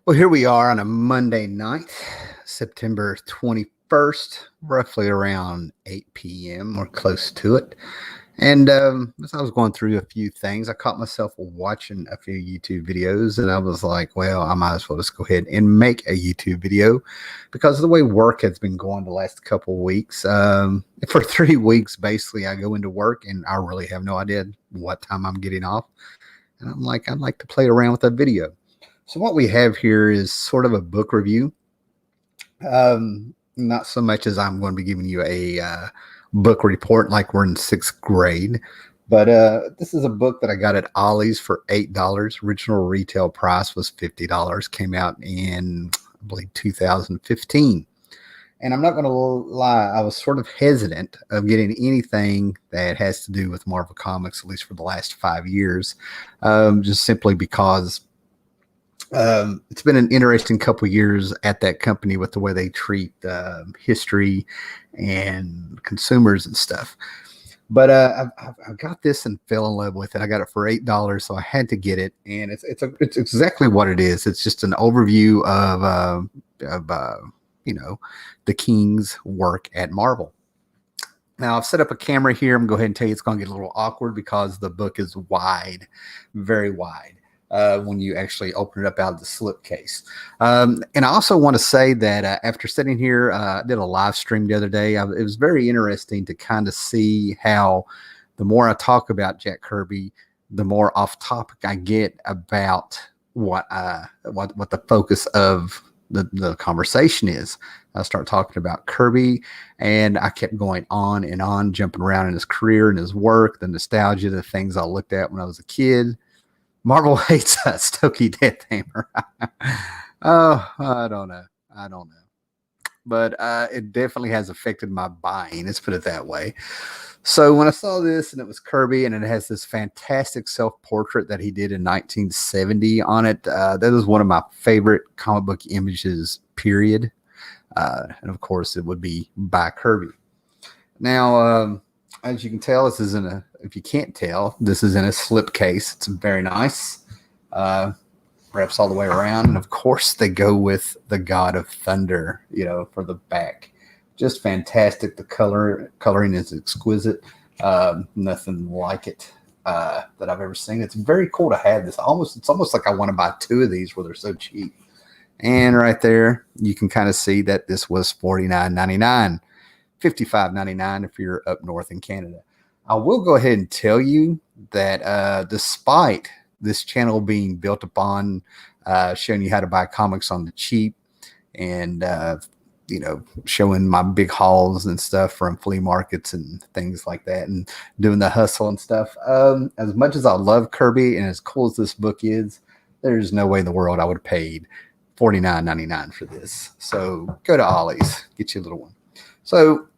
Well, here we are on a Monday night, September 21st, roughly around 8 p.m. or close to it. And as I was going through a few things, I caught myself watching a few YouTube videos, and I was like, well, I might as well just go ahead and make a YouTube video because of the way work has been going the last couple of weeks. For 3 weeks, basically, I go into work and I really have no idea what time I'm getting off. And I'm like, I'd like to play around with that video. So what we have here is sort of a book review. Not so much as I'm going to be giving you a book report like we're in 6th grade, but this is a book that I got at Ollie's for $8. Original retail price was $50. Came out in, I believe, 2015. And I'm not going to lie, I was sort of hesitant of getting anything that has to do with Marvel Comics, at least for the last 5 years, just simply because it's been an interesting couple of years at that company with the way they treat history and consumers and stuff. But I got this and fell in love with it. I got it for $8, so I had to get it, and it's exactly what it is. It's just an overview of the King's work at Marvel. Now, I've set up a camera here. I'm going to go ahead and tell you it's going to get a little awkward because the book is wide, very wide. When you actually open it up out of the slipcase. And I also want to say that after sitting here, I did a live stream the other day. It was very interesting to kind of see how the more I talk about Jack Kirby, the more off topic I get about what the focus of the conversation is. I start talking about Kirby, and I kept going on and on, jumping around in his career and his work, the nostalgia, the things I looked at when I was a kid. Marvel hates us, Stokey Deathhammer. Oh, I don't know. But it definitely has affected my buying. Let's put it that way. So when I saw this and it was Kirby and it has this fantastic self-portrait that he did in 1970 on it, that is one of my favorite comic book images, period. And of course, it would be by Kirby. Now, as you can tell, this is if you can't tell, this is in a slipcase. It's very nice. Wraps all the way around. And of course, they go with the God of Thunder, for the back. Just fantastic. The coloring is exquisite. Nothing like it that I've ever seen. It's very cool to have this. It's almost like I want to buy 2 of these where they're so cheap. And right there, you can kind of see that this was $49.99. $55.99 if you're up north in Canada. I will go ahead and tell you that despite this channel being built upon showing you how to buy comics on the cheap and showing my big hauls and stuff from flea markets and things like that and doing the hustle and stuff, as much as I love Kirby and as cool as this book is, there's no way in the world I would have paid $49.99 for this. So go to Ollie's, get you a little one. So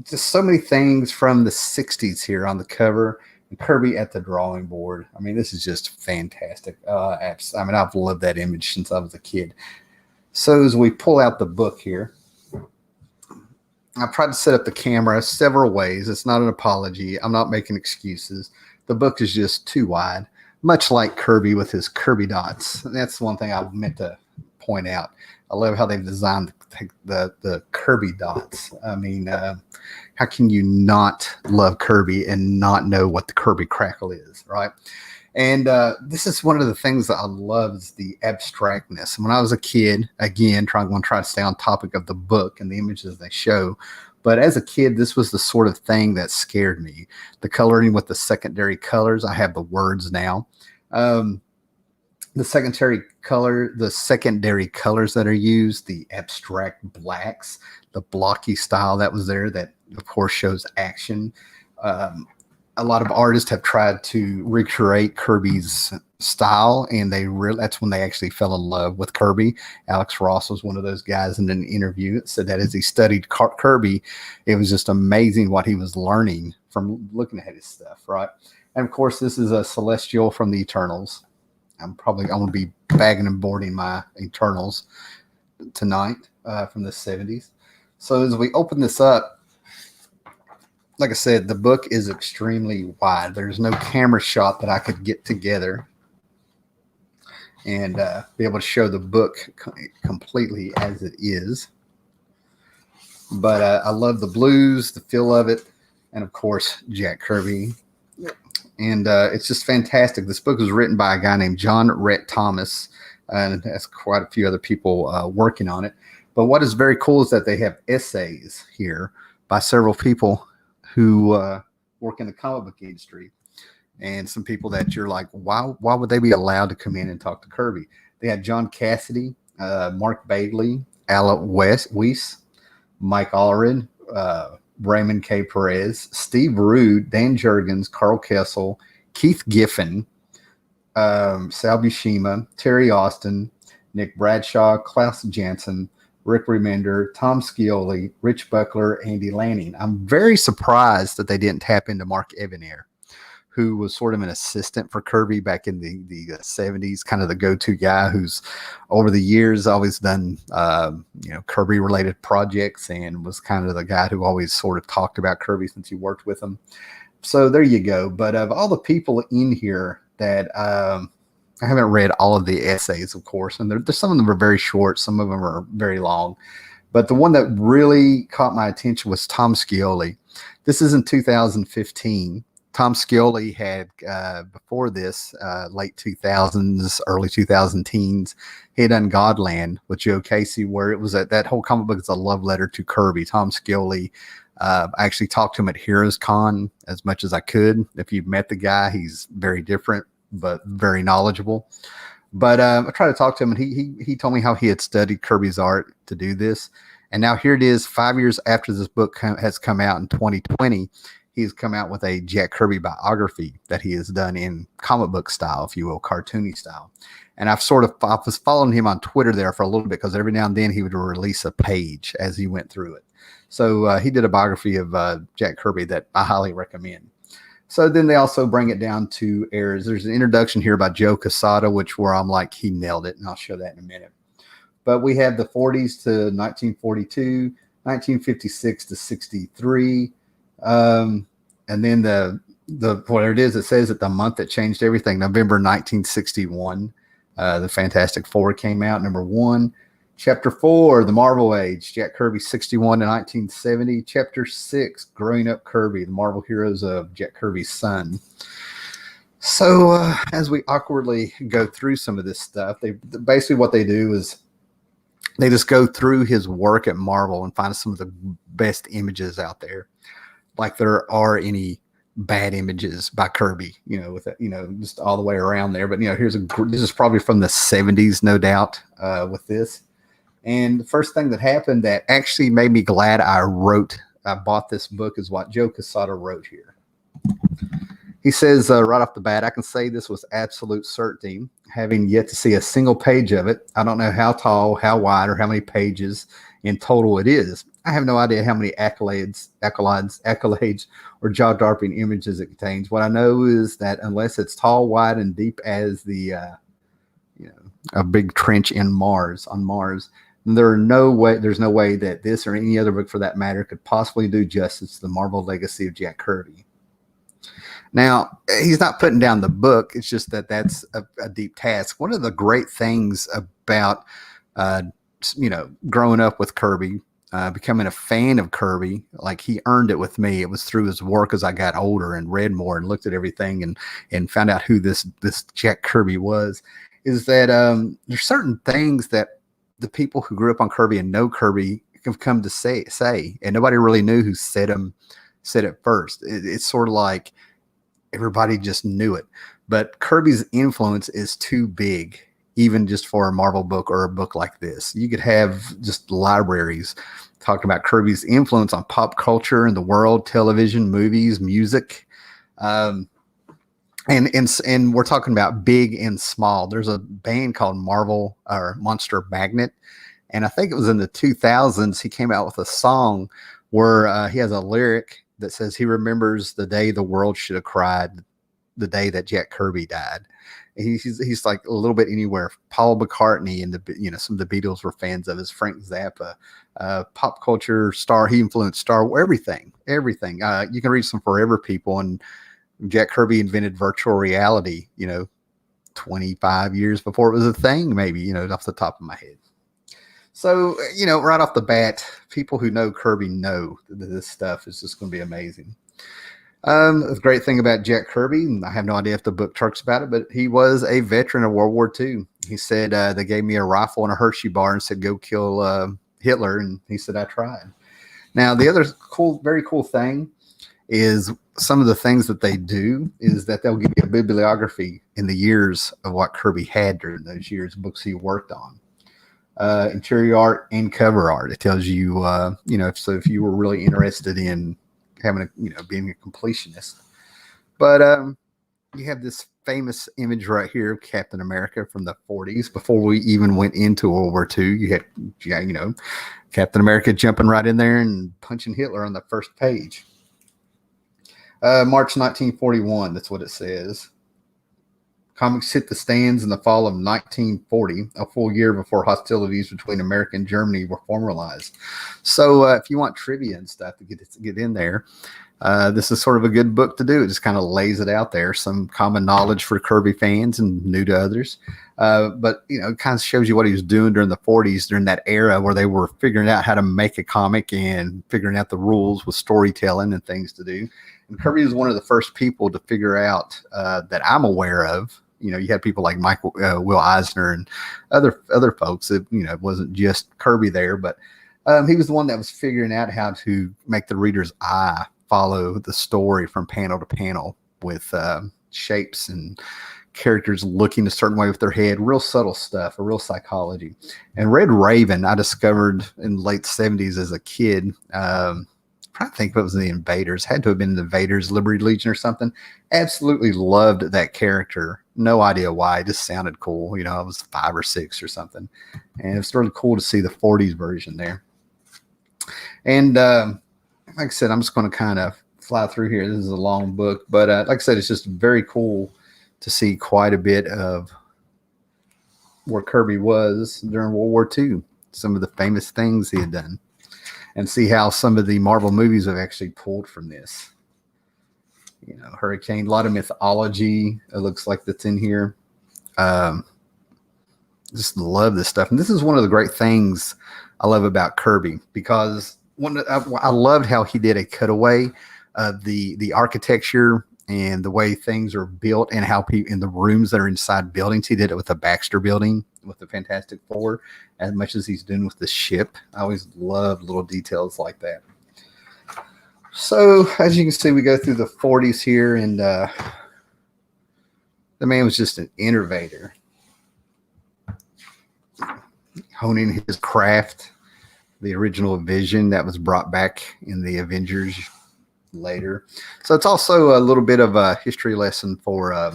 just so many things from the 60s here on the cover, and Kirby at the drawing board. I mean, this is just fantastic. I've loved that image since I was a kid. So as we pull out the book here, I've tried to set up the camera several ways. It's not an apology. I'm not making excuses. The book is just too wide, much like Kirby with his Kirby dots. And that's one thing I meant to point out. I love how they've designed the Kirby dots. I mean, how can you not love Kirby and not know what the Kirby crackle is, right? And this is one of the things that I love is the abstractness. When I was a kid, again, I'm going to try to stay on topic of the book and the images they show. But as a kid, this was the sort of thing that scared me. The coloring with the secondary colors. I have the words now. The secondary colors that are used, the abstract blacks, the blocky style that was there that of course shows action. A lot of artists have tried to recreate Kirby's style, and that's when they actually fell in love with Kirby. Alex Ross was one of those guys in an interview that said that as he studied Kirby, it was just amazing what he was learning from looking at his stuff, right? And of course, this is a Celestial from the Eternals. I'm going to be bagging and boarding my Eternals tonight from the 70s. So as we open this up, like I said, the book is extremely wide. There's no camera shot that I could get together and be able to show the book completely as it is. But I love the blues, the feel of it, and of course Jack Kirby. And it's just fantastic. This book was written by a guy named John Rhett Thomas, and has quite a few other people working on it. But what is very cool is that they have essays here by several people who work in the comic book industry, and some people that you're like, why would they be allowed to come in and talk to Kirby? They had John Cassidy, Mark Bagley, Alec Weiss, Mike Allred, Raymond K. Perez, Steve Rude, Dan Jurgens, Carl Kessel, Keith Giffen, Sal Buscema, Terry Austin, Nick Bradshaw, Klaus Janson, Rick Remender, Tom Skioli, Rich Buckler, Andy Lanning. I'm very surprised that they didn't tap into Mark Evanier, who was sort of an assistant for Kirby back in the 70s, kind of the go-to guy who's over the years always done, Kirby related projects, and was kind of the guy who always sort of talked about Kirby since he worked with him. So there you go. But of all the people in here that, I haven't read all of the essays, of course, and there's some of them are very short, some of them are very long. But the one that really caught my attention was Tom Skioli. This is in 2015. Tom Skioli had, before this, late 2000s, early 2010s, he had done Godland with Joe Casey, where it was that whole comic book is a love letter to Kirby. Tom Skioli, I actually talked to him at Heroes Con as much as I could. If you've met the guy, he's very different, but very knowledgeable. But I tried to talk to him, and he told me how he had studied Kirby's art to do this. And now here it is, 5 years after this book has come out in 2020, he's come out with a Jack Kirby biography that he has done in comic book style, if you will, cartoony style. And I was following him on Twitter there for a little bit, because every now and then he would release a page as he went through it. So he did a biography of Jack Kirby that I highly recommend. So then they also bring it down to eras. There's an introduction here by Joe Quesada, where I'm like, he nailed it, and I'll show that in a minute. But we have the 40s to 1942, 1956 to 63. And then the whatever it is, it says that the month that changed everything, November 1961, the Fantastic Four came out, #1. Chapter 4, The Marvel Age, Jack Kirby, 61 to 1970. Chapter 6, Growing Up Kirby, The Marvel Heroes of Jack Kirby's Son. So as we awkwardly go through some of this stuff, basically what they do is they just go through his work at Marvel and find some of the best images out there. Like there are any bad images by Kirby, with it, just all the way around there. But this is probably from the 70s, no doubt, with this. And the first thing that happened that actually made me glad I bought this book is what Joe Quesada wrote here. He says right off the bat, I can say this with absolute certainty, having yet to see a single page of it. I don't know how tall, how wide, or how many pages in total it is. I have no idea how many accolades, or jaw-dropping images it contains. What I know is that unless it's tall, wide, and deep as a big trench on Mars, there's no way that this or any other book for that matter could possibly do justice to the Marvel legacy of Jack Kirby. Now, he's not putting down the book. It's just that's a deep task. One of the great things about, growing up with Kirby, becoming a fan of Kirby, like he earned it with me. It was through his work as I got older and read more and looked at everything and found out who this Jack Kirby was, is that there's certain things that the people who grew up on Kirby and know Kirby have come to say, and nobody really knew who said it first. It's sort of like everybody just knew it, but Kirby's influence is too big, even just for a Marvel book or a book like this. You could have just libraries talking about Kirby's influence on pop culture and the world, television, movies, music. And we're talking about big and small. There's a band called Marvel or Monster Magnet, and I think it was in the 2000s. He came out with a song where he has a lyric that says he remembers the day the world should have cried, the day that Jack Kirby died. He's like a little bit anywhere. Paul McCartney and some of the Beatles were fans of his. Frank Zappa, pop culture star. He influenced everything. You can read some Forever People, and Jack Kirby invented virtual reality, 25 years before it was a thing, maybe, off the top of my head. So, right off the bat, people who know Kirby know that this stuff is just going to be amazing. The great thing about Jack Kirby, and I have no idea if the book talks about it, but he was a veteran of World War II. He said, they gave me a rifle and a Hershey bar and said, go kill Hitler. And he said, I tried. Now, the other very cool thing is some of the things that they do is that they'll give you a bibliography in the years of what Kirby had during those years, books he worked on. Interior art and cover art. It tells you, if you were really interested in having being a completionist. But you have this famous image right here of Captain America from the 40s. Before we even went into World War II, you had, Captain America jumping right in there and punching Hitler on the first page. March 1941, that's what it says. Comics hit the stands in the fall of 1940, a full year before hostilities between America and Germany were formalized. So if you want trivia and stuff to get in there, this is sort of a good book to do. It just kind of lays it out there, some common knowledge for Kirby fans and new to others. But, it kind of shows you what he was doing during the 40s, during that era where they were figuring out how to make a comic and figuring out the rules with storytelling and things to do. And Kirby was one of the first people to figure out that I'm aware of. You had people like Will Eisner and other folks that, it wasn't just Kirby there, but he was the one that was figuring out how to make the reader's eye follow the story from panel to panel with shapes and characters looking a certain way with their head, real subtle stuff, a real psychology. And Red Raven, I discovered in the late 70s as a kid. I think it was the Invaders, had to have been the Invaders, Liberty Legion or something. Absolutely loved that character. No idea why. It just sounded cool. I was 5 or 6 or something. And it's really cool to see the 40s version there. And like I said, I'm just going to kind of fly through here. This is a long book. But like I said, it's just very cool to see quite a bit of where Kirby was during World War II. Some of the famous things he had done. And see how some of the Marvel movies have actually pulled from this. Hurricane, a lot of mythology, it looks like that's in here. Just love this stuff. And this is one of the great things I love about Kirby, because I loved how he did a cutaway of the architecture and the way things are built and how people in the rooms that are inside buildings. He did it with the Baxter building with the Fantastic Four as much as he's doing with the ship. I always love little details like that. So as you can see, we go through the 40s here, and the man was just an innovator, honing his craft, the original vision that was brought back in the Avengers later. So it's also a little bit of a history lesson for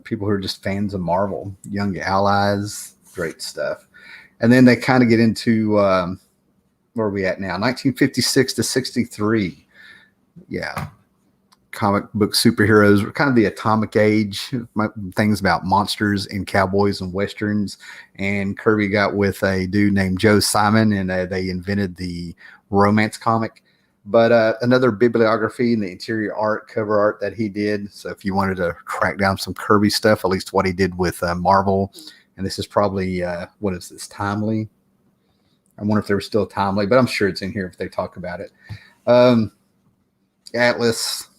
people who are just fans of Marvel, young allies, great stuff. And then they kind of get into where are we at now? 1956 to 63. Yeah. Comic book superheroes were kind of the atomic age, things about monsters and cowboys and westerns. And Kirby got with a dude named Joe Simon, and they invented the romance comic. But another bibliography in the interior art, cover art that he did. So if you wanted to track down some Kirby stuff, at least what he did with Marvel. And this is probably, what is this, Timely? I wonder if they were still Timely, but I'm sure it's in here if they talk about it. Atlas,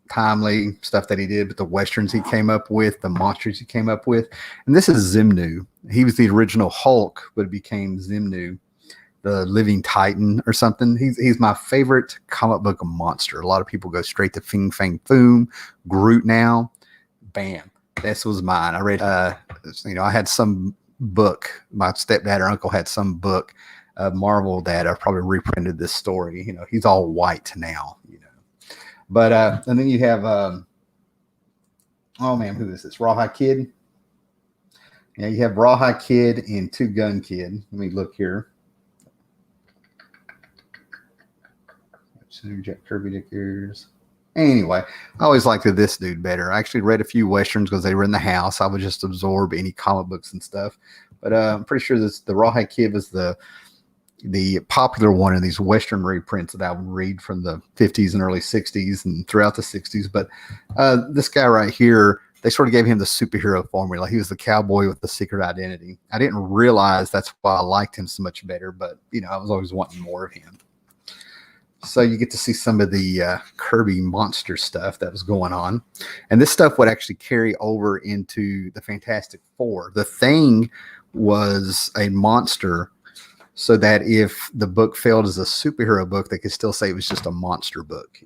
Timely, stuff that he did, but the westerns he came up with, the monsters he came up with. And this is Zimnu. He was the original Hulk, but it became Zimnu, the living Titan or something. He's my favorite comic book monster. A lot of people go straight to Fing Fang Foom, Groot now. Bam. This was mine. I read, I had some book. My stepdad or uncle had some book of Marvel that probably reprinted this story. He's all white now, But, and then you have, oh man, who is this? Rawhide Kid. Yeah, you have Rawhide Kid and Two Gun Kid. Let me look here. Jack Kirby Dickers. Anyway, I always liked this dude better. I actually read a few westerns because they were in the house. I would just absorb any comic books and stuff. But I'm pretty sure the Rawhide Kid was the popular one in these western reprints that I would read from the 50s and early 60s and throughout the 60s. But this guy right here they sort of gave him the superhero formula. He was the cowboy with the secret identity. I didn't realize that's why I liked him so much better, but I was always wanting more of him. So you get to see some of the Kirby monster stuff that was going on. And this stuff would actually carry over into the Fantastic Four. The Thing was a monster, so that if the book failed as a superhero book, they could still say it was just a monster book.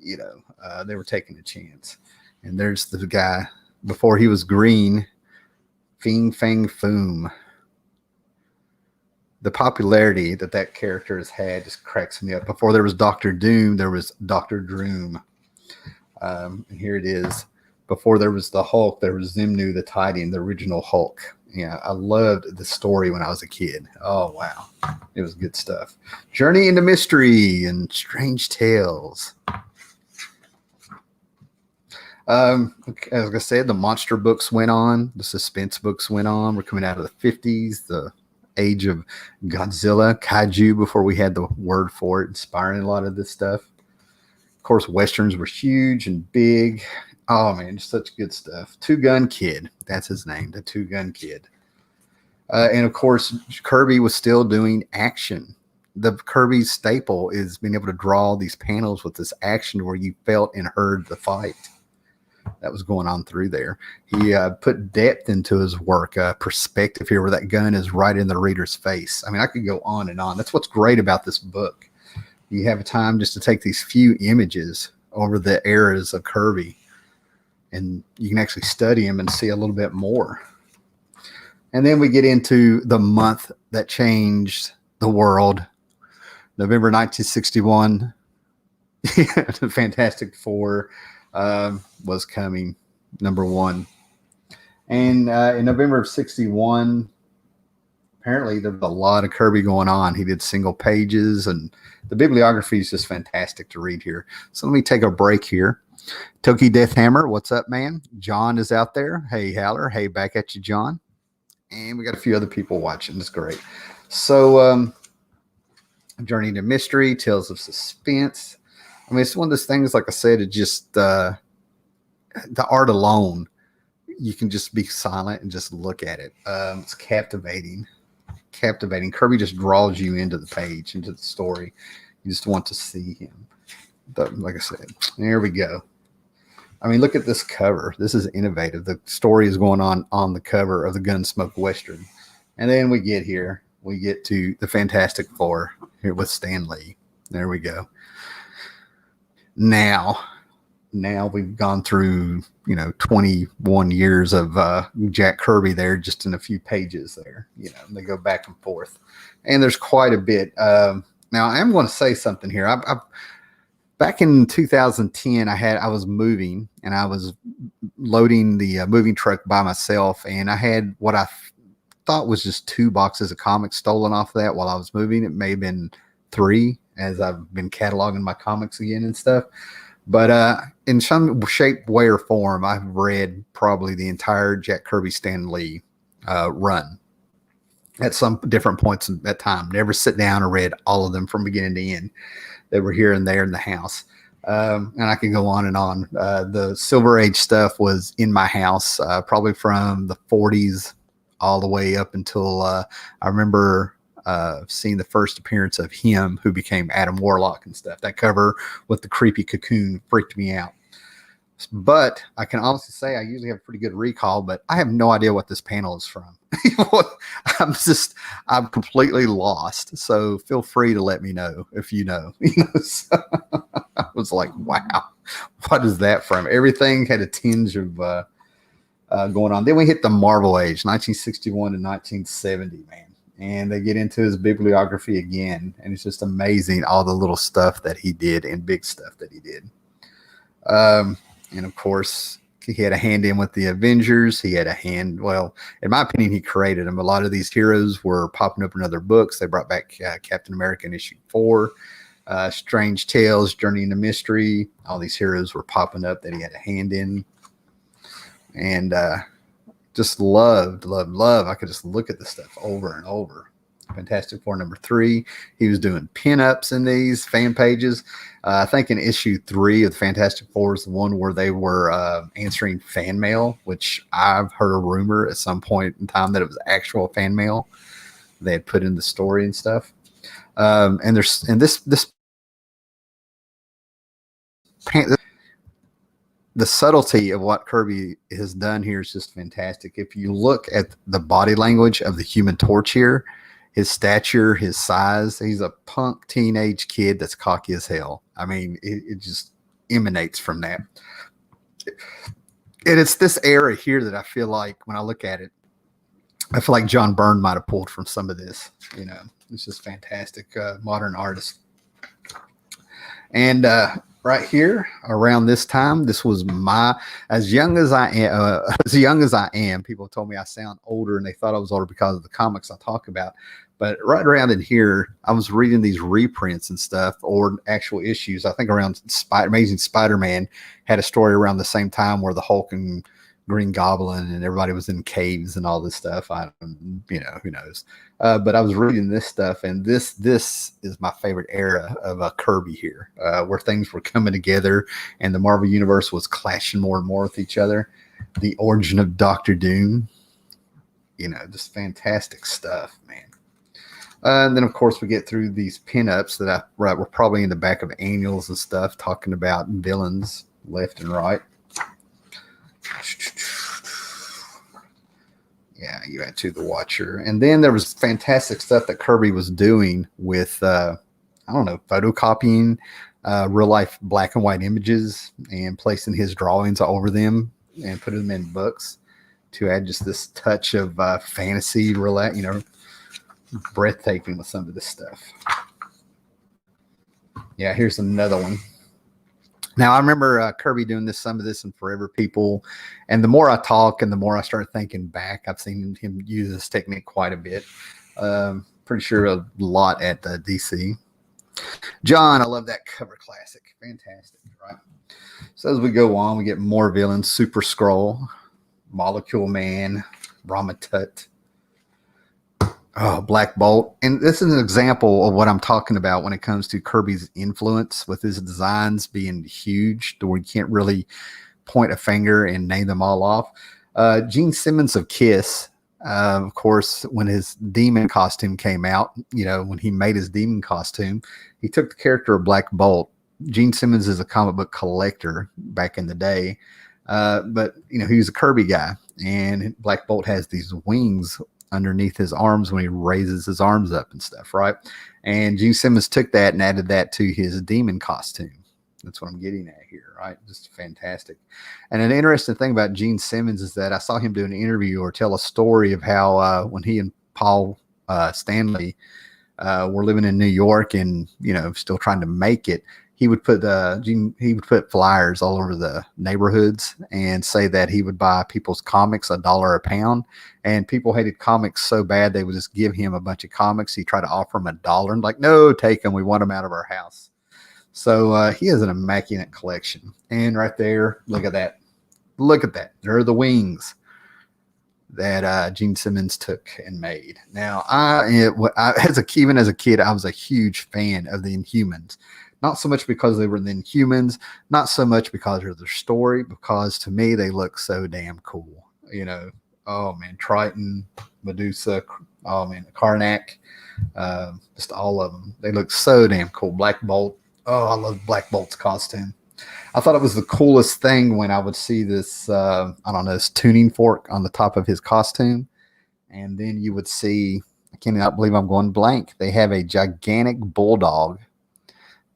They were taking a chance. And there's the guy, before he was green, Fing Fang Foom. The popularity that character has had just cracks me up. Before there was Dr. Doom, there was Dr. Droom. And here it is. Before there was the Hulk, there was Zimnu the Titan, the original Hulk. Yeah, I loved the story when I was a kid. Oh, wow. It was good stuff. Journey into Mystery and Strange Tales. As I said, the monster books went on. The suspense books went on. We're coming out of the 50s, the age of Godzilla, kaiju, before we had the word for it, inspiring a lot of this stuff. Of course, westerns were huge and big. Oh man, just such good stuff. Two Gun Kid, that's his name, the Two Gun Kid. And of course, Kirby was still doing action. The Kirby staple is being able to draw these panels with this action where you felt and heard the fight that was going on through there. He put depth into his work, perspective here where that gun is right in the reader's face. I mean, I could go on and on. That's what's great about this book. You have time just to take these few images over the eras of Kirby, and you can actually study him and see a little bit more. And then we get into the month that changed the world. November 1961, the Fantastic Four was coming, #1. And in November of 61, apparently there was a lot of Kirby going on. He did single pages, and the bibliography is just fantastic to read here. So let me take a break here. Toki Deathhammer, what's up, man? John is out there. Hey, Haller. Hey, back at you, John. And we got a few other people watching. That's great. So, Journey into Mystery, Tales of Suspense. I mean, it's one of those things, like I said, it just, the art alone, you can just be silent and just look at it. It's captivating. Kirby just draws you into the page, into the story. You just want to see him. But like I said, there we go. I mean, look at this cover. This is innovative. The story is going on the cover of the Gunsmoke Western. And then we get to the Fantastic Four here with Stan Lee. There we go. Now we've gone through, 21 years of Jack Kirby there, just in a few pages there. They go back and forth. And there's quite a bit. Now, I am going to say something here. Back in 2010, I was moving, and I was loading the moving truck by myself, and I had what I thought was just 2 boxes of comics stolen off that while I was moving. It may have been 3, as I've been cataloging my comics again and stuff. But in some shape, way, or form, I've read probably the entire Jack Kirby Stan Lee run at some different points in that time. Never sit down and read all of them from beginning to end. They were here and there in the house. And I can go on and on. The Silver Age stuff was in my house, probably from the 40s all the way up until I remember seeing the first appearance of him, who became Adam Warlock and stuff. That cover with the creepy cocoon freaked me out. But I can honestly say I usually have pretty good recall, but I have no idea what this panel is from. I'm completely lost. So feel free to let me know if you know. So I was like, wow, what is that from? Everything had a tinge of going on. Then we hit the Marvel Age, 1961 to 1970, man. And they get into his bibliography again. And it's just amazing, all the little stuff that he did and big stuff that he did. And of course, he had a hand in with the Avengers. He had a hand, well, in my opinion, he created them. A lot of these heroes were popping up in other books. They brought back Captain America in issue 4, Strange Tales, Journey into Mystery. All these heroes were popping up that he had a hand in. And just love. I could just look at this stuff over and over. Fantastic Four #3. He was doing pinups in these fan pages. I think in issue 3 of the Fantastic Four is the one where they were answering fan mail, which I've heard a rumor at some point in time that it was actual fan mail they had put in the story and stuff. And this the subtlety of what Kirby has done here is just fantastic. If you look at the body language of the Human Torch here, his stature, his size, he's a punk teenage kid that's cocky as hell. I mean, it just emanates from that. And it's this era here that I feel like when I look at it, I feel like John Byrne might have pulled from some of this. You know, it's just fantastic modern artist. And right here around this time, this was as young as I am, people told me I sound older and they thought I was older because of the comics I talk about. But right around in here, I was reading these reprints and stuff or actual issues. I think around Amazing Spider-Man had a story around the same time where the Hulk and Green Goblin and everybody was in caves and all this stuff. Who knows? But I was reading this stuff, and this is my favorite era of Kirby here, where things were coming together and the Marvel Universe was clashing more and more with each other. The origin of Doctor Doom, just fantastic stuff, man. And then, of course, we get through these pinups that were probably in the back of annuals and stuff, talking about villains left and right. Yeah, you had to the Watcher. And then there was fantastic stuff that Kirby was doing with, photocopying real life black and white images and placing his drawings over them and putting them in books to add just this touch of fantasy, breathtaking with some of this stuff. Yeah, here's another one. Now, I remember Kirby doing some of this in Forever People, and the more I talk and the more I start thinking back, I've seen him use this technique quite a bit. Pretty sure a lot at DC. John, I love that cover classic. Fantastic, right? So as we go on, we get more villains. Super Skrull, Molecule Man, Ramatut. Oh, Black Bolt. And this is an example of what I'm talking about when it comes to Kirby's influence with his designs being huge to where you can't really point a finger and name them all off. Gene Simmons of Kiss, of course, when his demon costume came out, when he made his demon costume, he took the character of Black Bolt. Gene Simmons is a comic book collector back in the day, but he was a Kirby guy, and Black Bolt has these wings underneath his arms when he raises his arms up and stuff, right? And Gene Simmons took that and added that to his demon costume. That's what I'm getting at here, right? Just fantastic. And an interesting thing about Gene Simmons is that I saw him do an interview or tell a story of how when he and Paul Stanley were living in New York and still trying to make it, he would put flyers all over the neighborhoods and say that he would buy people's comics $1 a pound, and people hated comics so bad they would just give him a bunch of comics. He tried to offer them $1 and like, no, take them. We want them out of our house. So he has an immaculate collection. And right there, look at that. Look at that. There are the wings that Gene Simmons took and made. Now, even as a kid, I was a huge fan of the Inhumans. Not so much because they were the Inhumans, not so much because of their story, because to me, they look so damn cool. Oh man, Triton, Medusa, oh man, Karnak, just all of them. They look so damn cool. Black Bolt, oh, I love Black Bolt's costume. I thought it was the coolest thing when I would see this, this tuning fork on the top of his costume. And then you would see, I cannot believe I'm going blank. They have a gigantic bulldog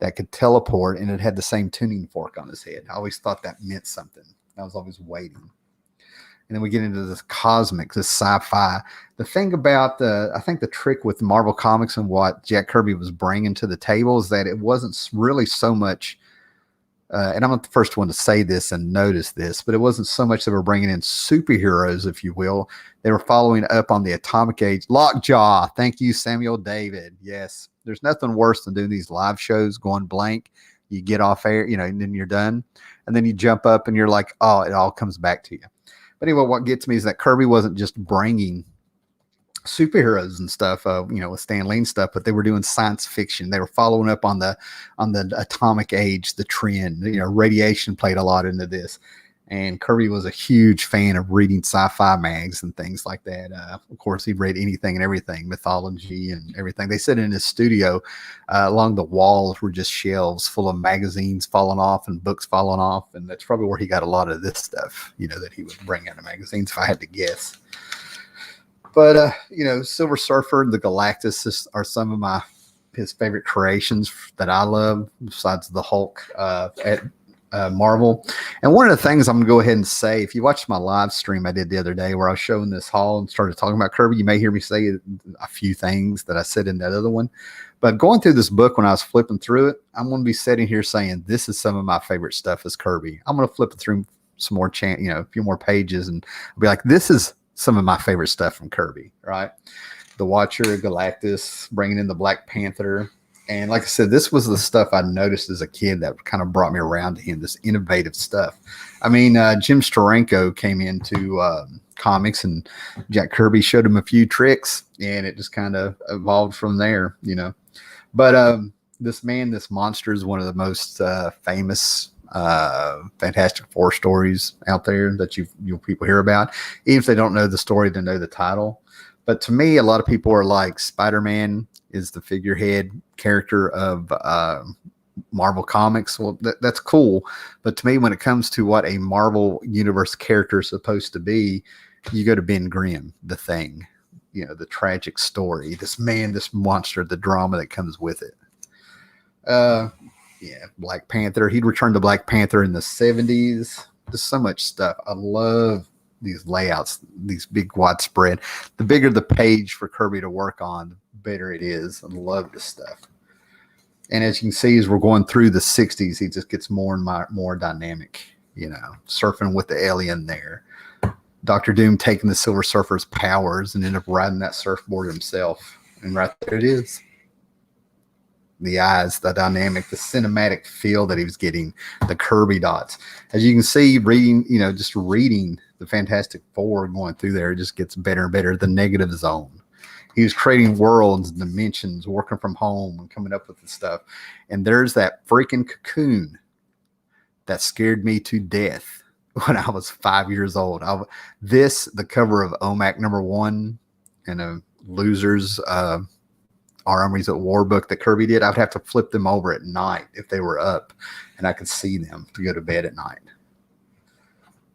that could teleport, and it had the same tuning fork on his head. I always thought that meant something. I was always waiting. And then we get into this cosmic, this sci-fi. The thing about I think the trick with Marvel Comics and what Jack Kirby was bringing to the table is that it wasn't really so much, and I'm not the first one to say this and notice this, but it wasn't so much that we're bringing in superheroes, if you will. They were following up on the Atomic Age. Lockjaw. Thank you, Samuel David. Yes. There's nothing worse than doing these live shows going blank. You get off air, and then you're done. And then you jump up and you're like, oh, it all comes back to you. But anyway, what gets me is that Kirby wasn't just bringing superheroes and stuff, with Stan Lee and stuff, but they were doing science fiction. They were following up on the atomic age, the trend. Radiation played a lot into this. And Kirby was a huge fan of reading sci-fi mags and things like that. Of course, he read anything and everything, mythology and everything. They said in his studio, along the walls were just shelves full of magazines falling off and books falling off. And that's probably where he got a lot of this stuff, that he would bring out of magazines, if I had to guess. But, Silver Surfer and the Galactus are some of his favorite creations that I love, besides the Hulk at Marvel. And one of the things I'm going to go ahead and say, if you watched my live stream I did the other day where I was showing this haul and started talking about Kirby, you may hear me say a few things that I said in that other one. But going through this book, when I was flipping through it, I'm going to be sitting here saying, this is some of my favorite stuff is Kirby. I'm going to flip it through some more, a few more pages, and I'll be like, this is some of my favorite stuff from Kirby, right? The Watcher, Galactus, bringing in the Black Panther. And like I said, this was the stuff I noticed as a kid that kind of brought me around to him, this innovative stuff. I mean, Jim Steranko came into comics, and Jack Kirby showed him a few tricks, and it just kind of evolved from there, But this monster is one of the most famous Fantastic Four stories out there that you people hear about. Even if they don't know the story, they know the title. But to me, a lot of people are like, Spider-Man is the figurehead character of Marvel Comics. Well, that's cool. But to me, when it comes to what a Marvel Universe character is supposed to be, you go to Ben Grimm, the Thing, the tragic story, this monster, the drama that comes with it. Black Panther. He'd returned to Black Panther in the 70s. Just so much stuff. I love these layouts, these big widespread. The bigger the page for Kirby to work on, the better it is. I love this stuff. And as you can see, as we're going through the 60s, he just gets more and more dynamic, surfing with the alien there. Dr. Doom taking the Silver Surfer's powers and ended up riding that surfboard himself. And right there it is. The eyes, the dynamic, the cinematic feel that he was getting, the Kirby dots. As you can see, reading the Fantastic Four going through there, it just gets better and better. The negative zone. He was creating worlds, dimensions, working from home and coming up with the stuff. And there's that freaking cocoon that scared me to death when I was 5 years old. The cover of OMAC #1 and a Losers Our Armies at War book that Kirby did, I would have to flip them over at night if they were up and I could see them to go to bed at night.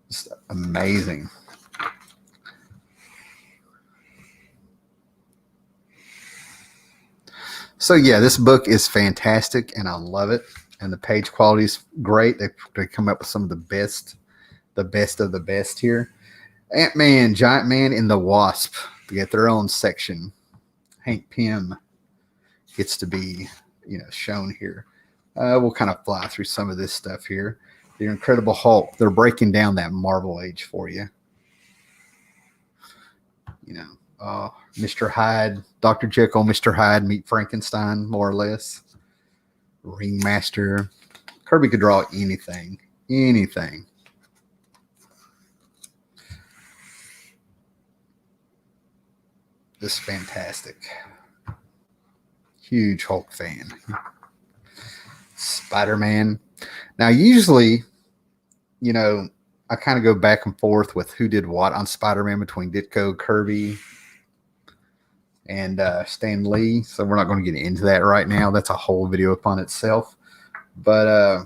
Just amazing. So yeah, this book is fantastic and I love it. And the page quality is great. They come up with some of the best of the best here. Ant-Man, Giant Man, and the Wasp. They get their own section. Hank Pym gets to be, shown here. We'll kind of fly through some of this stuff here. The Incredible Hulk. They're breaking down that Marvel age for you. Mr. Hyde, Dr. Jekyll, Mr. Hyde meet Frankenstein, more or less. Ringmaster. Kirby could draw anything. Anything. This is fantastic. Huge Hulk fan. Spider-Man. Now, usually, I kind of go back and forth with who did what on Spider-Man between Ditko, Kirby, and Stan Lee. So we're not going to get into that right now. That's a whole video upon itself. But,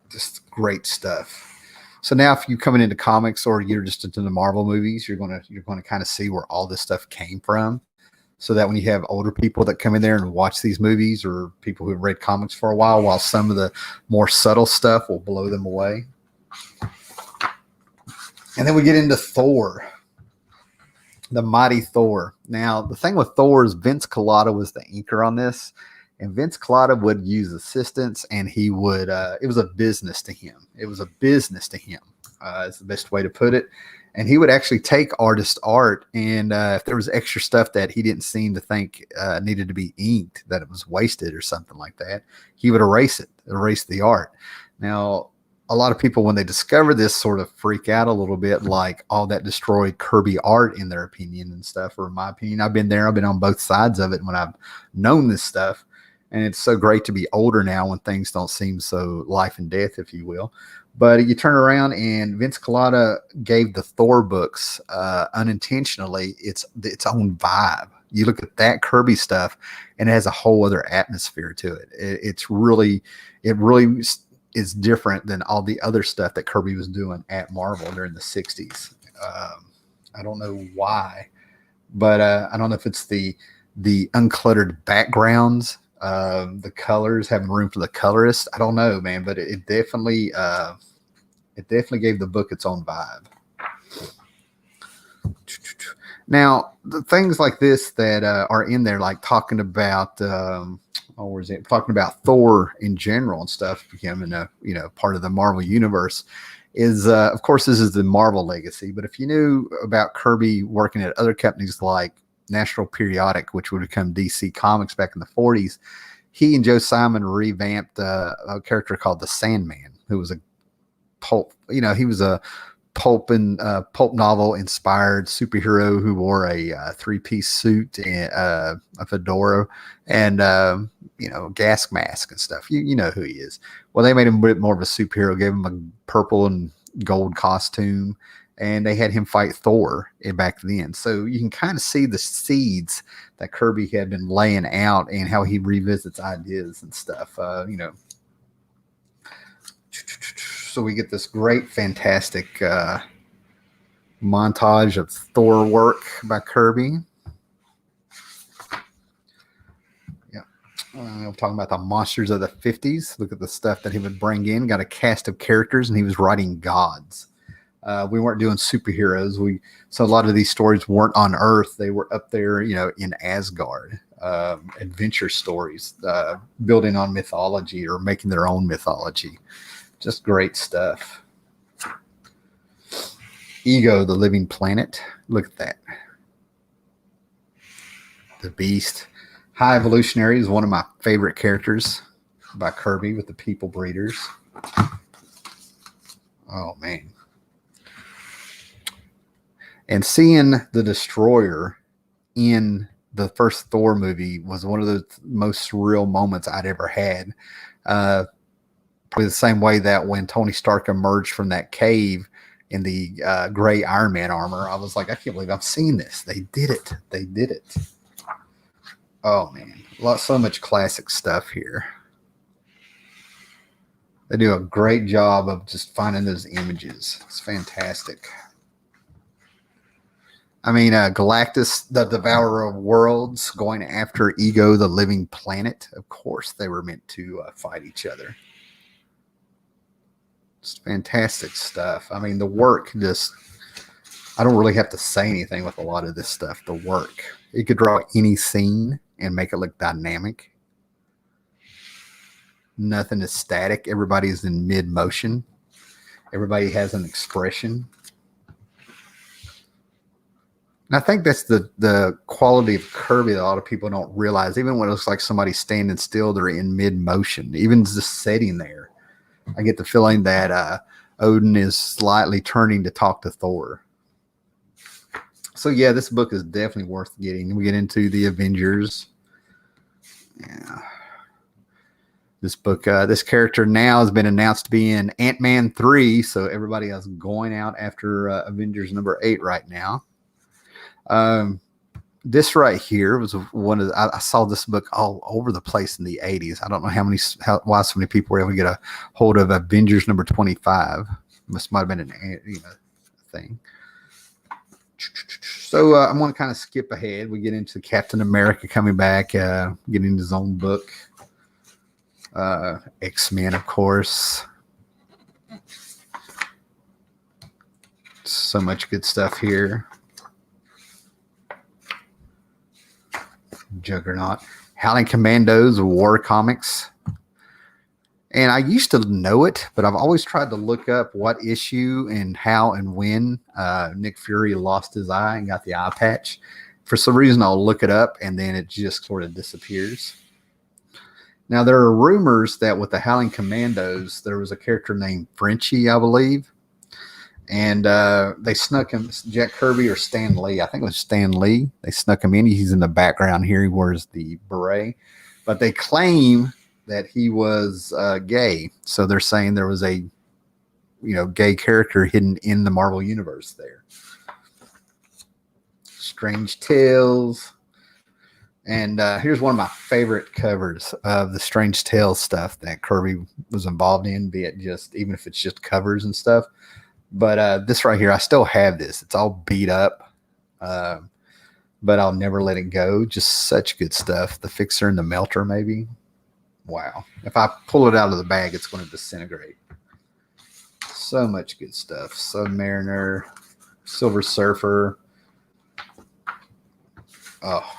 just great stuff. So now if you're coming into comics or you're just into the Marvel movies, you're going to kind of see where all this stuff came from. So that when you have older people that come in there and watch these movies, or people who have read comics for a while some of the more subtle stuff will blow them away. And then we get into Thor, the mighty Thor. Now, the thing with Thor is Vince Collada was the inker on this, and Vince Collada would use assistants, and he would, it was a business to him. It was a business to him. It's the best way to put it. And he would actually take artist art, and if there was extra stuff that he didn't seem to think needed to be inked, that it was wasted or something like that, he would erase the art. Now, a lot of people, when they discover this, sort of freak out a little bit, like all that destroyed Kirby art in their opinion and stuff, or in my opinion. I've been there. I've been on both sides of it when I've known this stuff. And it's so great to be older now when things don't seem so life and death, if you will. But you turn around and Vince Collada gave the Thor books unintentionally its own vibe. You look at that Kirby stuff and it has a whole other atmosphere to it. It really is different than all the other stuff that Kirby was doing at Marvel during the 60s. I don't know why, but I don't know if it's the uncluttered backgrounds, the colors, having room for the colorist. I don't know, man, but it definitely gave the book its own vibe. Now, the things like this that are in there, like talking about, talking about Thor in general and stuff, becoming a part of the Marvel universe, is of course this is the Marvel legacy. But if you knew about Kirby working at other companies like National Periodic, which would become DC Comics back in the 40s, he and Joe Simon revamped a character called the Sandman, who was a pulp. He was a pulp novel inspired superhero who wore a 3-piece suit and a fedora and gas mask and stuff. You know who he is. Well, they made him a bit more of a superhero, gave him a purple and gold costume, and they had him fight Thor back then. So you can kind of see the seeds that Kirby had been laying out and how he revisits ideas and stuff. So we get this great, fantastic montage of Thor work by Kirby. Yeah. I'm talking about the monsters of the 50s. Look at the stuff that he would bring in. Got a cast of characters, and he was writing gods. We weren't doing superheroes. So a lot of these stories weren't on Earth. They were up there, in Asgard. Adventure stories, building on mythology or making their own mythology. Just great stuff. Ego, the Living Planet. Look at that. The Beast. High Evolutionary is one of my favorite characters by Kirby with the People Breeders. Oh, man. And seeing the Destroyer in the first Thor movie was one of the most surreal moments I'd ever had. Probably the same way that when Tony Stark emerged from that cave in the gray Iron Man armor, I was like, I can't believe I'm seeing this. They did it. They did it. Oh, man. So much classic stuff here. They do a great job of just finding those images. It's fantastic. I mean, Galactus, the Devourer of Worlds, going after Ego, the Living Planet. Of course, they were meant to fight each other. It's fantastic stuff. I mean, the work just, I don't really have to say anything with a lot of this stuff. The work. You could draw any scene and make it look dynamic. Nothing is static. Everybody is in mid-motion. Everybody has an expression. And I think that's the quality of Kirby that a lot of people don't realize. Even when it looks like somebody's standing still, they're in mid-motion. Even just sitting there. I get the feeling that Odin is slightly turning to talk to Thor. So, yeah, this book is definitely worth getting. We get into the Avengers. Yeah. This book, this character now has been announced to be in Ant-Man 3. So, everybody is going out after Avengers number 8 right now. This right here was one of I saw this book all over the place in the 80s. I don't know why so many people were able to get a hold of Avengers number 25. Might have been an thing. So I'm going to kind of skip ahead. We get into Captain America coming back, getting his own book. X-Men, of course. So much good stuff here. Juggernaut. Howling Commandos, War Comics. And I used to know it, but I've always tried to look up what issue and how and when Nick Fury lost his eye and got the eye patch. For some reason, I'll look it up, and then it just sort of disappears. Now, there are rumors that with the Howling Commandos, there was a character named Frenchie, I believe. And they snuck him, Jack Kirby or Stan Lee. I think it was Stan Lee. They snuck him in. He's in the background here. He wears the beret. But they claim that he was gay. So they're saying there was a gay character hidden in the Marvel Universe there. Strange Tales. And here's one of my favorite covers of the Strange Tales stuff that Kirby was involved in, be it just, even if it's just covers and stuff. But this right here, I still have this. It's all beat up, but I'll never let it go. Just such good stuff. The Fixer and the Melter, maybe. Wow. If I pull it out of the bag, it's going to disintegrate. So much good stuff. Submariner, Silver Surfer. Oh.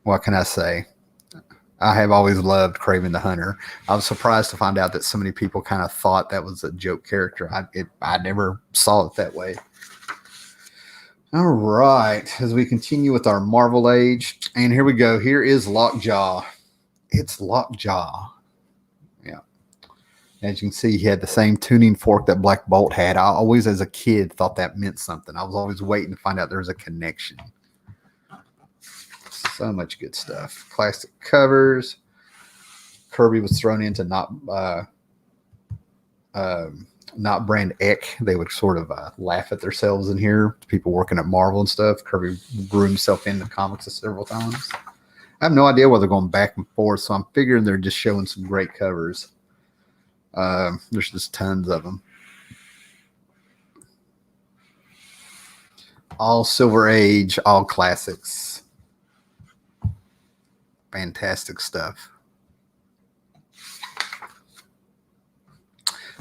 What can I say? I have always loved Kraven the Hunter. I was surprised to find out that so many people kind of thought that was a joke character. I never saw it that way. All right, as we continue with our Marvel Age, and here we go. Here is Lockjaw. It's Lockjaw. Yeah. As you can see, he had the same tuning fork that Black Bolt had. I always, as a kid, thought that meant something. I was always waiting to find out there was a connection. So much good stuff. Classic covers. Kirby was thrown into not brand Eck. They would sort of laugh at themselves in here. People working at Marvel and stuff. Kirby grew himself into comics several times. I have no idea why they're going back and forth, so I'm figuring they're just showing some great covers. There's just tons of them. All Silver Age, all classics. Fantastic stuff.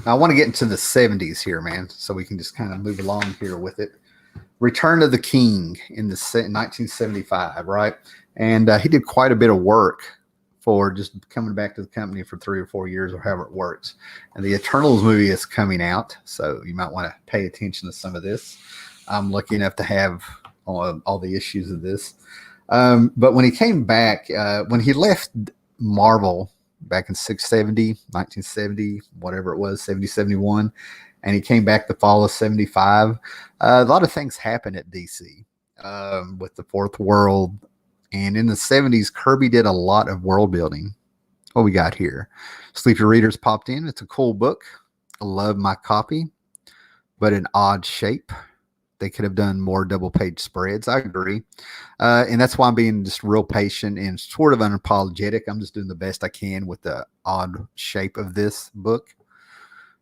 Now, I want to get into the 70s here, man, so we can just kind of move along here with it. Return of the King in 1975, right? And he did quite a bit of work for just coming back to the company for 3 or 4 years or however it works. And the Eternals movie is coming out, so you might want to pay attention to some of this. I'm lucky enough to have all the issues of this. But when he came back, when he left Marvel back in 1970, whatever it was, 70, 71, and he came back the fall of 75, a lot of things happened at DC with the Fourth World. And in the 70s, Kirby did a lot of world building. What we got here? Sleepy Readers popped in. It's a cool book. I love my copy, but an odd shape. They could have done more double page spreads. I agree. And that's why I'm being just real patient and sort of unapologetic. I'm just doing the best I can with the odd shape of this book.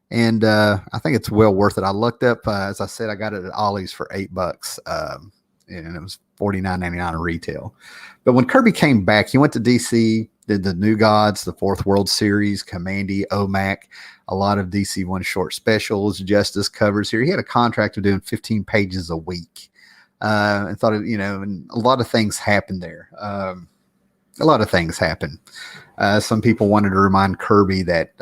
And I think it's well worth it. I looked up, as I said, I got it at Ollie's for $8. And it was $49.99 in retail. But when Kirby came back, he went to DC, did the New Gods, the Fourth World Series, Commandy, OMAC, a lot of DC One Short specials, Justice covers here. He had a contract of doing 15 pages a week. And thought, and a lot of things happened there. A lot of things happened. Some people wanted to remind Kirby that,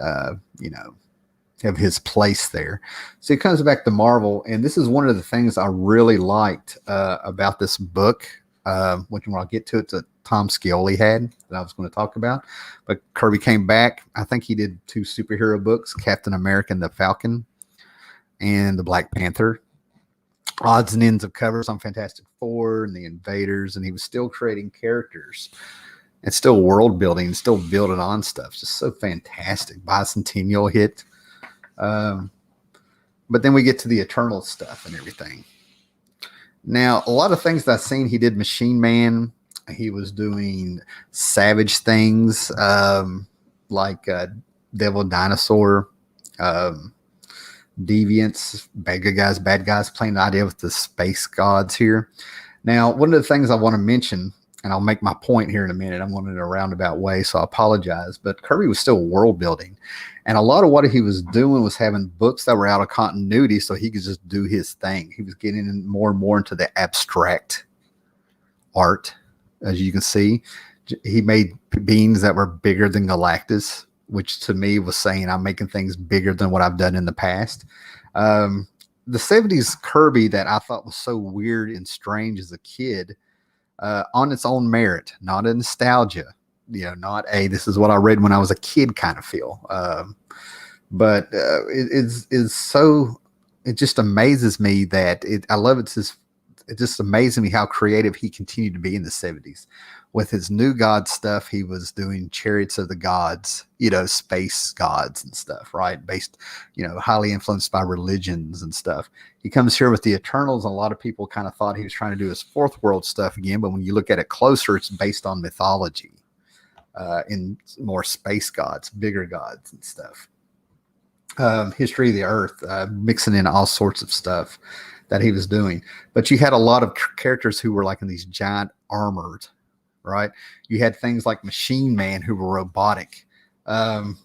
of his place there. So he comes back to Marvel, and this is one of the things I really liked about this book, which when I'll get to it, that Tom Skioli had that I was going to talk about. But Kirby came back. I think he did 2 superhero books, Captain America and the Falcon and the Black Panther. Odds and ends of covers on Fantastic Four and the Invaders, and he was still creating characters and still world building, still building on stuff. Just so fantastic. Bicentennial hit. But then we get to the Eternal stuff and everything. Now, a lot of things that I've seen, he did Machine Man. He was doing Savage things, like Devil Dinosaur, Deviants, bad guys, playing the idea with the space gods here. Now, one of the things I want to mention, and I'll make my point here in a minute, I'm going in a roundabout way, so I apologize, but Kirby was still world building. And a lot of what he was doing was having books that were out of continuity so he could just do his thing. He was getting in more and more into the abstract art. As you can see, he made beings that were bigger than Galactus, which to me was saying I'm making things bigger than what I've done in the past. The 70s Kirby that I thought was so weird and strange as a kid on its own merit, not a nostalgia, not a this is what I read when I was a kid kind of feel. But it's so, it just amazes me that I love it. It just amazes me how creative he continued to be in the 70s with his New God stuff. He was doing Chariots of the Gods, space gods and stuff, right? Based, highly influenced by religions and stuff. He comes here with the Eternals, and a lot of people kind of thought he was trying to do his fourth world stuff again. But when you look at it closer, it's based on mythology, in more space gods, bigger gods and stuff. History of the Earth, mixing in all sorts of stuff that he was doing. But you had a lot of characters who were like in these giant armored, right? You had things like Machine Man who were robotic. Things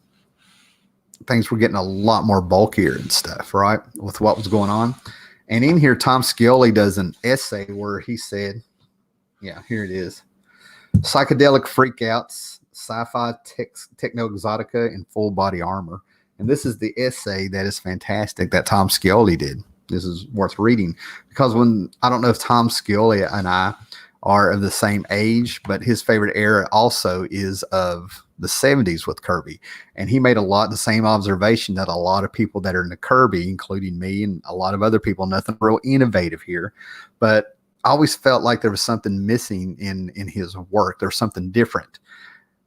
were getting a lot more bulkier and stuff, right? With what was going on. And in here, Tom Skioli does an essay where he said, here it is. Psychedelic freakouts, sci-fi, techno-exotica, and full body armor. And this is the essay that is fantastic that Tom Skioli did. This is worth reading because I don't know if Tom Skioli and I are of the same age, but his favorite era also is of the 70s with Kirby. And he made the same observation that a lot of people that are into Kirby, including me and a lot of other people, nothing real innovative here. But I always felt like there was something missing in his work. There's something different.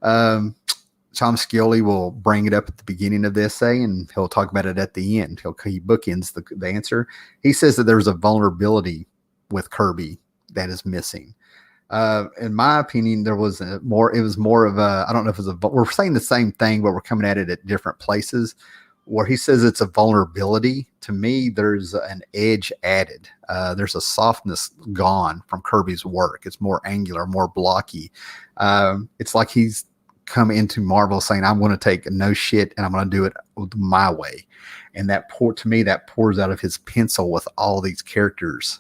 Tom Skioli will bring it up at the beginning of the essay, and he'll talk about it at the end. He bookends the answer. He says that there's a vulnerability with Kirby that is missing. In my opinion, it was more of a, I don't know if we're saying the same thing, but we're coming at it at different places. Where he says it's a vulnerability, to me, there's an edge added. There's a softness gone from Kirby's work. It's more angular, more blocky. It's like he's come into Marvel saying, I'm going to take no shit and I'm going to do it my way. And to me, that pours out of his pencil with all these characters